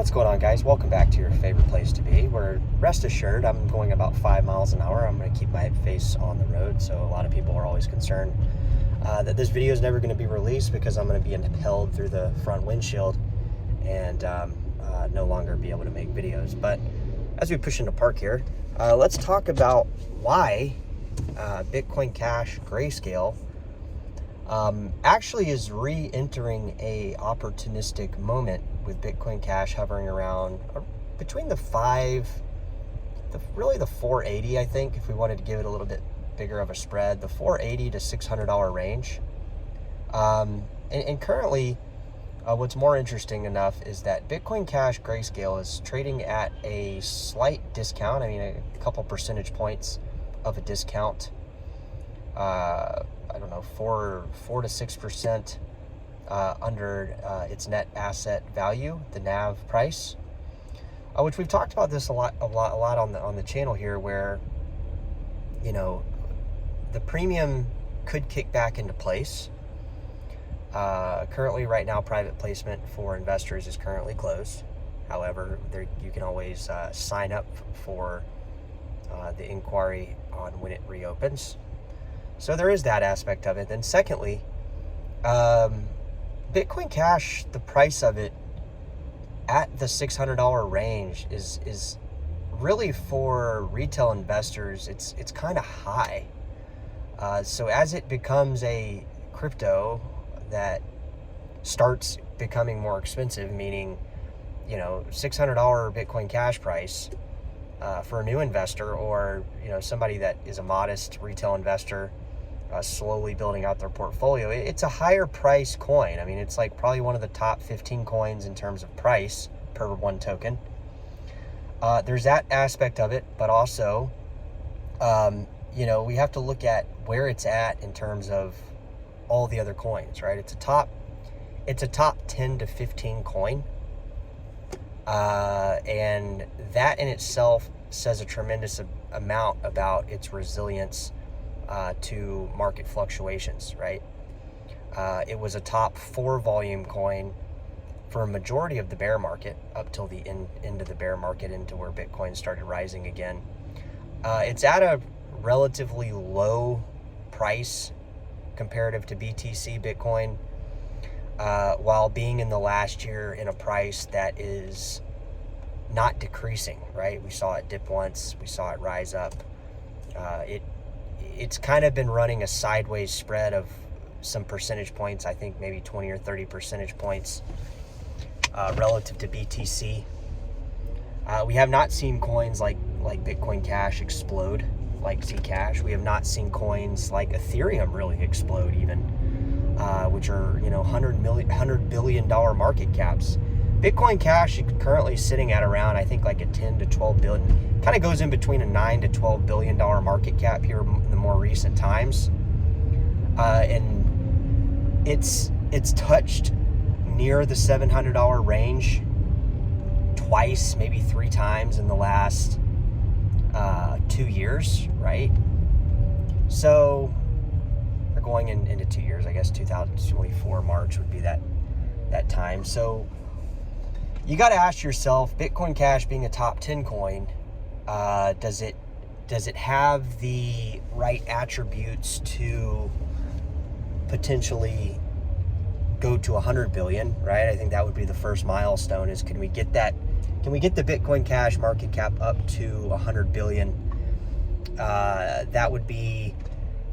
What's going on, guys? Welcome back to your favorite place to be, where rest assured I'm going about 5 miles an hour. I'm going to keep my face on the road, so a lot of people are always concerned that this video is never going to be released because I'm going to be impelled through the front windshield and no longer be able to make videos. But as we push into park here, let's talk about why Bitcoin Cash Grayscale actually is re-entering a opportunistic moment with Bitcoin Cash hovering around between the 480, I think, if we wanted to give it a little bit bigger of a spread, the $480 to $600 range. And currently, what's more interesting enough is that Bitcoin Cash Grayscale is trading at a slight discount. I mean, a couple percentage points of a discount. I don't know, 4 to 6% under its net asset value, the NAV price, which we've talked about this a lot on the channel here, where the premium could kick back into place. Currently, right now, private placement for investors is currently closed. However, you can always sign up for the inquiry on when it reopens. So there is that aspect of it. Then secondly, Bitcoin Cash, the price of it at the $600 range is really, for retail investors, it's kind of high. So as it becomes a crypto that starts becoming more expensive, meaning $600 Bitcoin Cash price for a new investor, or somebody that is a modest retail investor slowly building out their portfolio, it's a higher price coin. I mean, it's like probably one of the top 15 coins in terms of price per one token. There's that aspect of it, but also we have to look at where it's at in terms of all the other coins, right? It's a top 10 to 15 coin, and that in itself says a tremendous amount about its resilience to market fluctuations, right? It was a top 4 volume coin for a majority of the bear market up till the end of the bear market, into where Bitcoin started rising again. It's at a relatively low price comparative to BTC Bitcoin, while being in the last year in a price that is not decreasing, right? We saw it dip once, we saw it rise up. It's kind of been running a sideways spread of some percentage points, I think maybe 20 or 30 percentage points relative to BTC. We have not seen coins like Bitcoin Cash explode like Zcash. We have not seen coins like Ethereum really explode even, which are $100 billion market caps. Bitcoin Cash is currently sitting at around, I think, like a 10 to 12 billion. Kind of goes in between a 9 to 12 billion dollar market cap here in the more recent times, and it's touched near the $700 range twice, maybe 3 times in the last 2 years, right? So we're going into 2 years, I guess. 2024 March would be that time. So you got to ask yourself, Bitcoin Cash being a top 10 coin, does it have the right attributes to potentially go to 100 billion, right? I think that would be the first milestone, is can we get the Bitcoin Cash market cap up to 100 billion? That would be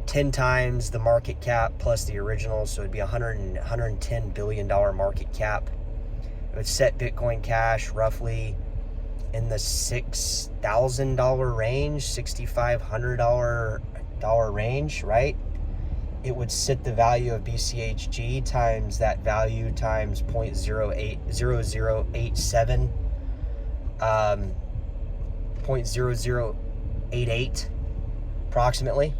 10 times the market cap plus the original, so it'd be $110 billion market cap. It would set Bitcoin Cash roughly in the $6,000 range, $6,500 range, right? It would sit the value of BCHG times that value times 0.0087, 0.0088 approximately.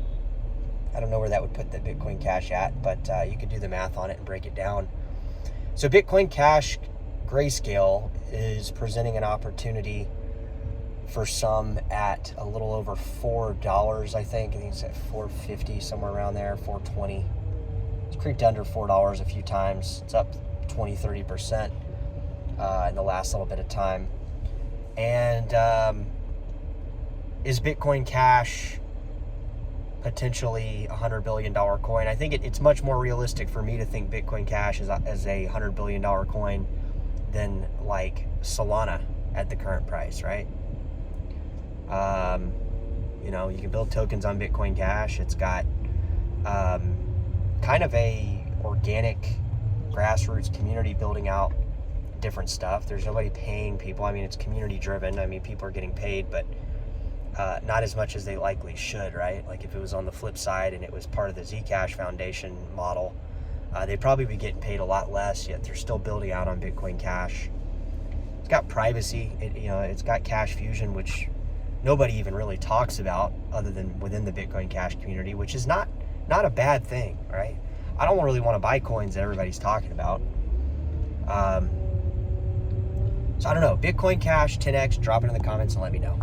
I don't know where that would put the Bitcoin Cash at, but you could do the math on it and break it down. So Bitcoin Cash Grayscale is presenting an opportunity for some at a little over $4, I think. I think it's at $4.50, somewhere around there, $4.20. It's creeped under $4 a few times. It's up 20-30%. in the last little bit of time. And is Bitcoin Cash potentially a $100 billion coin? I think it's much more realistic for me to think Bitcoin Cash is a $100 billion coin than like Solana at the current price, right? You know, you can build tokens on Bitcoin Cash. It's got kind of a organic grassroots community building out different stuff. There's nobody paying people. I mean, it's community driven. I mean, people are getting paid, but not as much as they likely should, right? Like if it was on the flip side and it was part of the Zcash Foundation model, they'd probably be getting paid a lot less, yet they're still building out on Bitcoin Cash. It's got privacy. It's got Cash Fusion, which nobody even really talks about other than within the Bitcoin Cash community, which is not a bad thing, right? I don't really want to buy coins that everybody's talking about. So I don't know. Bitcoin Cash 10x, drop it in the comments and let me know.